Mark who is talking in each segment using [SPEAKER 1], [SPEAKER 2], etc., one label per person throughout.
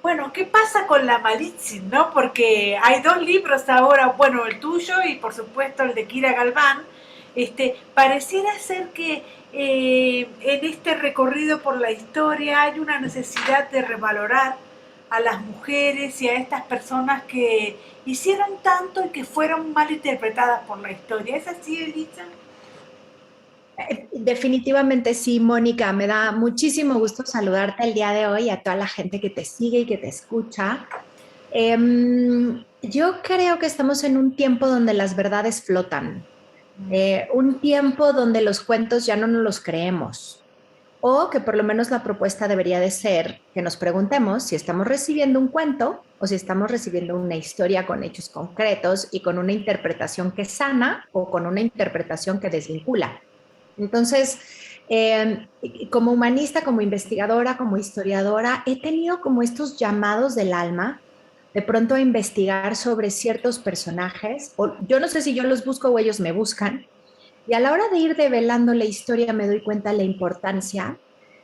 [SPEAKER 1] Bueno, ¿qué pasa con la Malitzin, no? Porque hay dos libros ahora, bueno, el tuyo y por supuesto el de Kira Galván. Pareciera ser que en este recorrido por la historia hay una necesidad de revalorar a las mujeres y a estas personas que hicieron tanto y que fueron mal interpretadas por la historia. ¿Es así, Elisa?
[SPEAKER 2] Definitivamente sí, Mónica. Me da muchísimo gusto saludarte el día de hoy y a toda la gente que te sigue y que te escucha. Yo creo que estamos en un tiempo donde las verdades flotan, un tiempo donde los cuentos ya no nos los creemos, o que por lo menos la propuesta debería de ser que nos preguntemos si estamos recibiendo un cuento o si estamos recibiendo una historia con hechos concretos y con una interpretación que sana o con una interpretación que desvincula. Entonces, como humanista, como investigadora, como historiadora, he tenido como estos llamados del alma de pronto a investigar sobre ciertos personajes, o yo no sé si yo los busco o ellos me buscan, y a la hora de ir develando la historia me doy cuenta de la importancia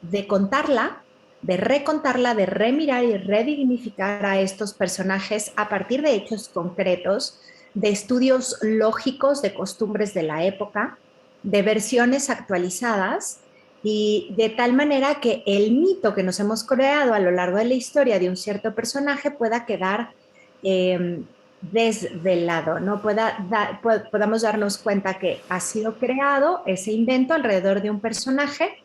[SPEAKER 2] de contarla, de recontarla, de remirar y redignificar a estos personajes a partir de hechos concretos, de estudios lógicos de costumbres de la época, de versiones actualizadas y de tal manera que el mito que nos hemos creado a lo largo de la historia de un cierto personaje pueda quedar desvelado, ¿no? Podamos darnos cuenta que ha sido creado ese invento alrededor de un personaje,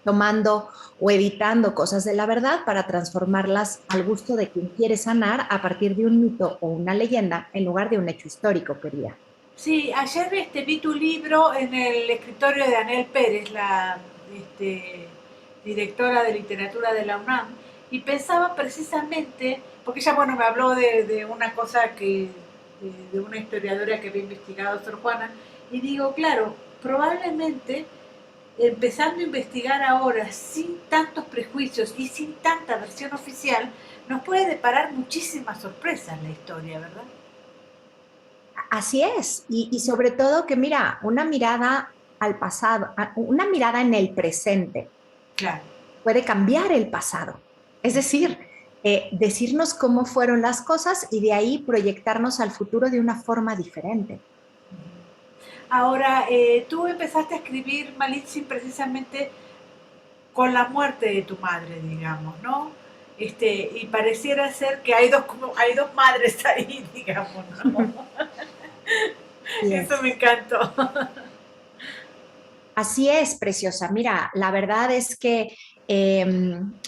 [SPEAKER 2] tomando o editando cosas de la verdad para transformarlas al gusto de quien quiere sanar a partir de un mito o una leyenda en lugar de un hecho histórico, quería.
[SPEAKER 1] Sí, ayer vi tu libro en el escritorio de Anel Pérez, la directora de literatura de la UNAM, y pensaba precisamente, porque ella, bueno, me habló de una cosa de una historiadora que había investigado Sor Juana, y digo, claro, probablemente empezando a investigar ahora sin tantos prejuicios y sin tanta versión oficial, nos puede deparar muchísimas sorpresas la historia, ¿verdad?
[SPEAKER 2] Así es, y sobre todo que mira, una mirada al pasado, una mirada en el presente
[SPEAKER 1] Claro.
[SPEAKER 2] puede cambiar el pasado. Es decir, decirnos cómo fueron las cosas y de ahí proyectarnos al futuro de una forma diferente.
[SPEAKER 1] Ahora, tú empezaste a escribir Malitzin precisamente con la muerte de tu madre, digamos, ¿no? Y pareciera ser que hay dos madres ahí, digamos, ¿no?
[SPEAKER 2] Así
[SPEAKER 1] Eso me
[SPEAKER 2] es.
[SPEAKER 1] encantó.
[SPEAKER 2] Así es, preciosa. Mira, la verdad es que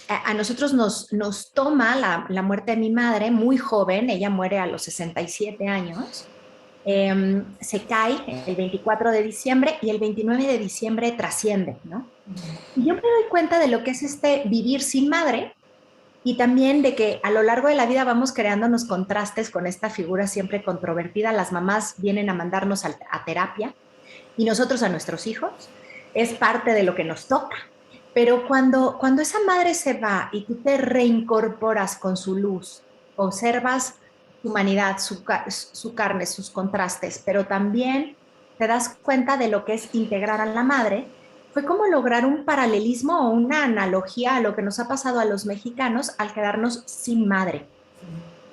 [SPEAKER 2] a nosotros nos toma la muerte de mi madre muy joven, ella muere a los 67 años, se cae el 24 de diciembre y el 29 de diciembre trasciende, ¿no? Y yo me doy cuenta de lo que es este vivir sin madre y también de que a lo largo de la vida vamos creándonos contrastes con esta figura siempre controvertida. Las mamás vienen a mandarnos a terapia y nosotros a nuestros hijos. Es parte de lo que nos toca. Pero cuando esa madre se va y tú te reincorporas con su luz, observas su humanidad, su carne, sus contrastes, pero también te das cuenta de lo que es integrar a la madre, fue como lograr un paralelismo o una analogía a lo que nos ha pasado a los mexicanos al quedarnos sin madre.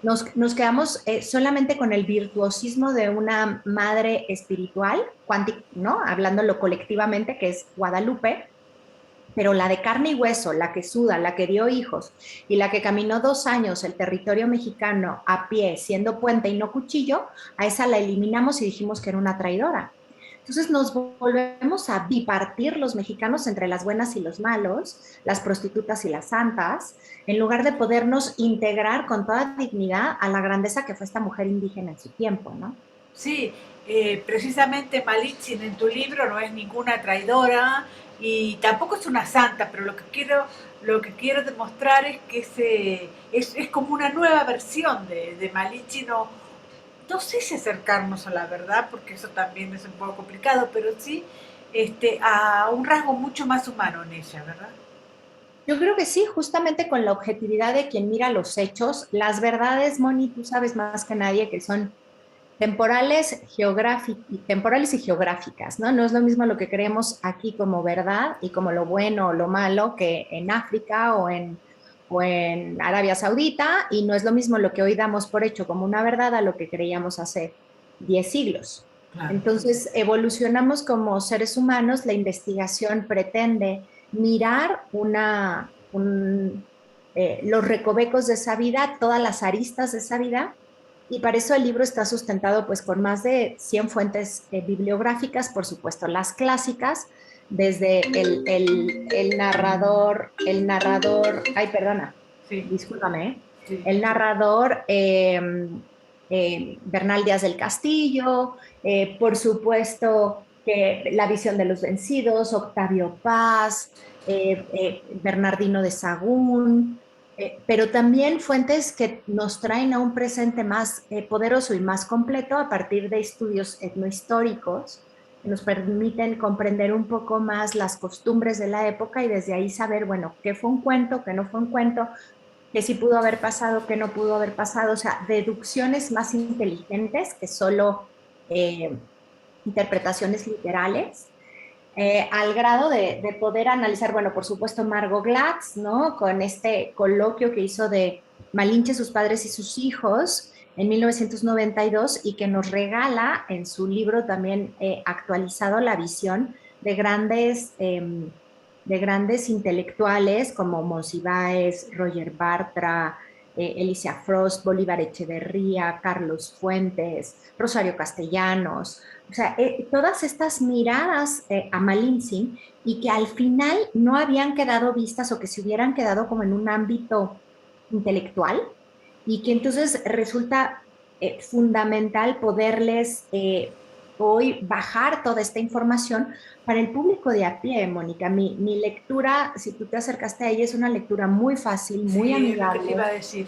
[SPEAKER 2] Nos quedamos solamente con el virtuosismo de una madre espiritual, ¿no? Hablándolo colectivamente, que es Guadalupe, pero la de carne y hueso, la que suda, la que dio hijos y la que caminó 2 años el territorio mexicano a pie, siendo puente y no cuchillo, a esa la eliminamos y dijimos que era una traidora. Entonces nos volvemos a bipartir los mexicanos entre las buenas y los malos, las prostitutas y las santas, en lugar de podernos integrar con toda dignidad a la grandeza que fue esta mujer indígena en su tiempo, ¿no?
[SPEAKER 1] Sí, precisamente Malitzin en tu libro no es ninguna traidora y tampoco es una santa, pero lo que quiero demostrar es que es como una nueva versión de Malitzin. No sé si acercarnos a la verdad, porque eso también es un poco complicado, pero sí a un rasgo mucho más humano en ella, ¿verdad?
[SPEAKER 2] Yo creo que sí, justamente con la objetividad de quien mira los hechos, las verdades, Moni, tú sabes más que nadie que son temporales y geográficas, ¿no? No es lo mismo lo que creemos aquí como verdad y como lo bueno o lo malo que en África o en Arabia Saudita, y no es lo mismo lo que hoy damos por hecho como una verdad a lo que creíamos hace 10 siglos.
[SPEAKER 1] Claro.
[SPEAKER 2] Entonces, evolucionamos como seres humanos, la investigación pretende mirar los recovecos de esa vida, todas las aristas de esa vida, y para eso el libro está sustentado pues con más de 100 fuentes bibliográficas, por supuesto, las clásicas, desde el narrador, ay, perdona,
[SPEAKER 1] Sí,
[SPEAKER 2] discúlpame,
[SPEAKER 1] sí.
[SPEAKER 2] el narrador Bernal Díaz del Castillo, por supuesto que La visión de los vencidos, Octavio Paz, Bernardino de Sahagún, pero también fuentes que nos traen a un presente más poderoso y más completo a partir de estudios etnohistóricos que nos permiten comprender un poco más las costumbres de la época y desde ahí saber, bueno, qué fue un cuento, qué no fue un cuento, qué sí pudo haber pasado, qué no pudo haber pasado, o sea, deducciones más inteligentes que solo eh, interpretaciones literales al grado de poder analizar, bueno, por supuesto, Margot Glatz, ¿no? Con este coloquio que hizo de Malinche, sus padres y sus hijos en 1992 y que nos regala en su libro también actualizado la visión de grandes intelectuales como Monsiváis, Roger Bartra, Alicia Frost, Bolívar Echeverría, Carlos Fuentes, Rosario Castellanos, o sea, todas estas miradas a Malintzin y que al final no habían quedado vistas o que se hubieran quedado como en un ámbito intelectual y que entonces resulta fundamental poderles hoy bajar toda esta información para el público de a pie, Mónica. Mi lectura, si tú te acercaste a ella, es una lectura muy fácil, muy
[SPEAKER 1] Sí, es lo que te iba
[SPEAKER 2] amigable,
[SPEAKER 1] a decir.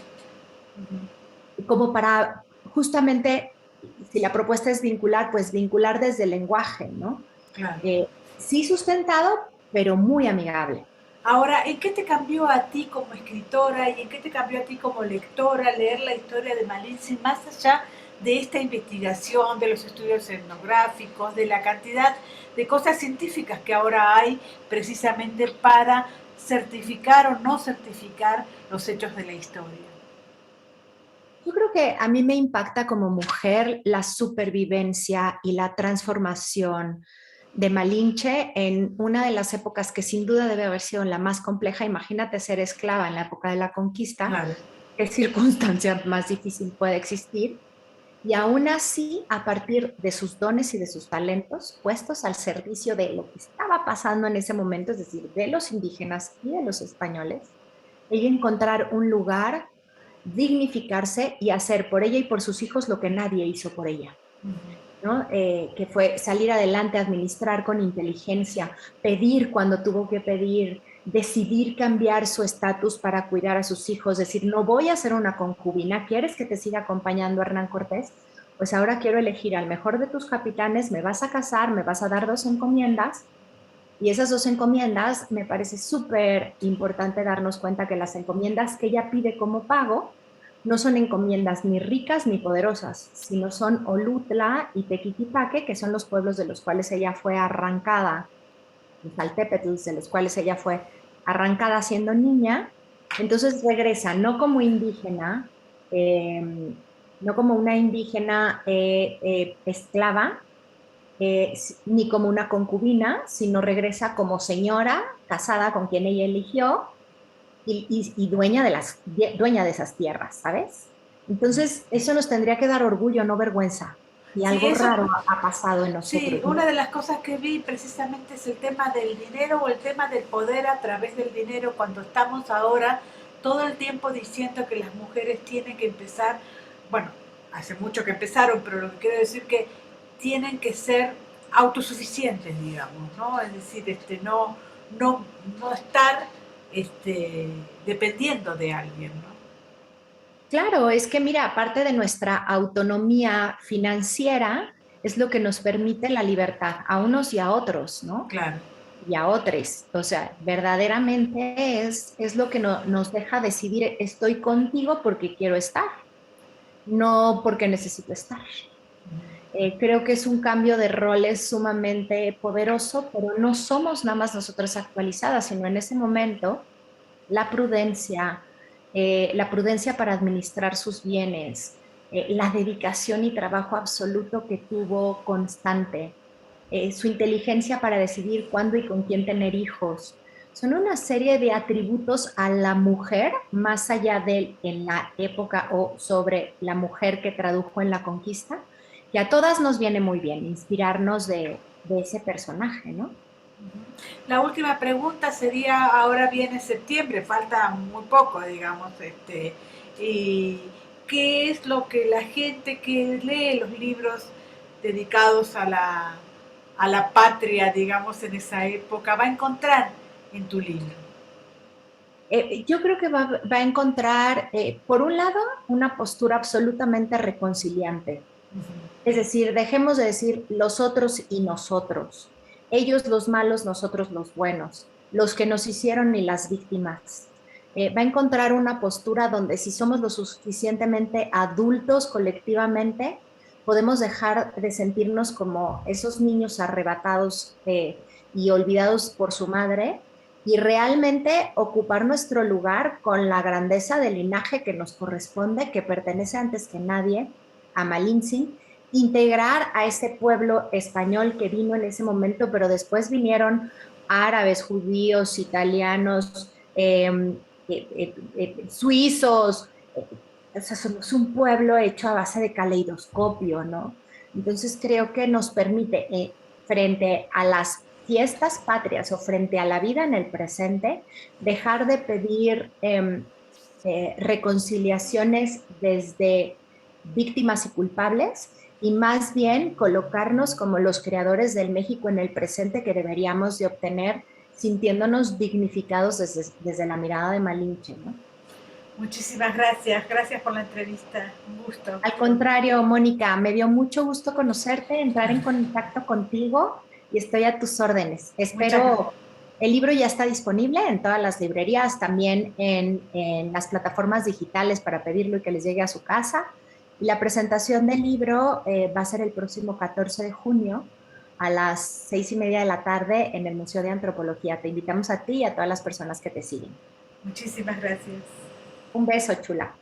[SPEAKER 1] Ujú.
[SPEAKER 2] como para justamente, si la propuesta es vincular, pues vincular desde el lenguaje, ¿no?
[SPEAKER 1] Claro.
[SPEAKER 2] Eh, sí sustentado, pero muy amigable.
[SPEAKER 1] Ahora, ¿en qué te cambió a ti como escritora y en qué te cambió a ti como lectora leer la historia de Malintzin más allá de esta investigación, de los estudios etnográficos, de la cantidad de cosas científicas que ahora hay precisamente para certificar o no certificar los hechos de la historia?
[SPEAKER 2] Yo creo que a mí me impacta como mujer la supervivencia y la transformación de Malinche en una de las épocas que sin duda debe haber sido la más compleja. Imagínate ser esclava en la época de la conquista,
[SPEAKER 1] Claro.
[SPEAKER 2] qué circunstancia más difícil puede existir. Y aún así, a partir de sus dones y de sus talentos puestos al servicio de lo que estaba pasando en ese momento, es decir, de los indígenas y de los españoles, ella encontrar un lugar, dignificarse y hacer por ella y por sus hijos lo que nadie hizo por ella. ¿No? Que fue salir adelante, administrar con inteligencia, pedir cuando tuvo que pedir, decidir cambiar su estatus para cuidar a sus hijos, decir, no voy a ser una concubina, ¿quieres que te siga acompañando Hernán Cortés? Pues ahora quiero elegir al mejor de tus capitanes, me vas a casar, me vas a dar 2 encomiendas, y esas 2 encomiendas me parece súper importante darnos cuenta que las encomiendas que ella pide como pago no son encomiendas ni ricas ni poderosas, sino son Olutla y Tequitipaque, que son los pueblos de los cuales ella fue arrancada, los Altépetls, de los cuales ella fue arrancada siendo niña. Entonces regresa no como indígena, eh, no como una indígena esclava, ni como una concubina, sino regresa como señora casada con quien ella eligió y dueña de esas tierras, ¿sabes? Entonces, eso nos tendría que dar orgullo, no vergüenza. Y
[SPEAKER 1] Sí,
[SPEAKER 2] algo
[SPEAKER 1] eso,
[SPEAKER 2] raro ha pasado en
[SPEAKER 1] sí,
[SPEAKER 2] nosotros,
[SPEAKER 1] una
[SPEAKER 2] ¿no?
[SPEAKER 1] de las cosas que vi precisamente es el tema del dinero o el tema del poder a través del dinero cuando estamos ahora todo el tiempo diciendo que las mujeres tienen que empezar, bueno, hace mucho que empezaron, pero lo que quiero decir que tienen que ser autosuficientes, digamos, ¿no? Es decir, no, no estar dependiendo de alguien, ¿no?
[SPEAKER 2] Claro, es que mira, aparte de nuestra autonomía financiera, es lo que nos permite la libertad a unos y a otros, ¿no?
[SPEAKER 1] Claro.
[SPEAKER 2] Y a otros. O sea, verdaderamente es lo que nos deja decidir, estoy contigo porque quiero estar, no porque necesito estar. Creo que es un cambio de roles sumamente poderoso, pero no somos nada más nosotras actualizadas, sino en ese momento la prudencia, la prudencia para administrar sus bienes, la dedicación y trabajo absoluto que tuvo constante, su inteligencia para decidir cuándo y con quién tener hijos. Son una serie de atributos a la mujer, más allá de en la época o sobre la mujer que tradujo en la conquista, que a todas nos viene muy bien inspirarnos de ese personaje, ¿no?
[SPEAKER 1] La última pregunta sería, ahora viene septiembre, falta muy poco, digamos, y ¿qué es lo que la gente que lee los libros dedicados a la patria, digamos, en esa época, va a encontrar en tu libro?
[SPEAKER 2] Yo creo que va a encontrar, por un lado, una postura absolutamente reconciliante. Es decir, dejemos de decir los otros y nosotros. Ellos los malos, nosotros los buenos. Los que nos hicieron y las víctimas. Va a encontrar una postura donde si somos lo suficientemente adultos colectivamente, podemos dejar de sentirnos como esos niños arrebatados y olvidados por su madre y realmente ocupar nuestro lugar con la grandeza del linaje que nos corresponde, que pertenece antes que nadie a Malintzin, integrar a ese pueblo español que vino en ese momento, pero después vinieron árabes, judíos, italianos, suizos. O sea, somos un pueblo hecho a base de caleidoscopio, ¿no? Entonces creo que nos permite, frente a las fiestas patrias o frente a la vida en el presente, dejar de pedir reconciliaciones desde víctimas y culpables y más bien colocarnos como los creadores del México en el presente que deberíamos de obtener sintiéndonos dignificados desde la mirada de Malinche, ¿no?
[SPEAKER 1] Muchísimas gracias, gracias por la entrevista, un gusto.
[SPEAKER 2] Al contrario, Mónica, me dio mucho gusto conocerte, entrar en contacto contigo y estoy a tus órdenes.
[SPEAKER 1] Muchas gracias.
[SPEAKER 2] Espero, el libro ya está disponible en todas las librerías, también en las plataformas digitales para pedirlo y que les llegue a su casa. Y la presentación del libro va a ser el próximo 14 de junio a las 6:30 de la tarde en el Museo de Antropología. Te invitamos a ti y a todas las personas que te siguen.
[SPEAKER 1] Muchísimas gracias.
[SPEAKER 2] Un beso, chula.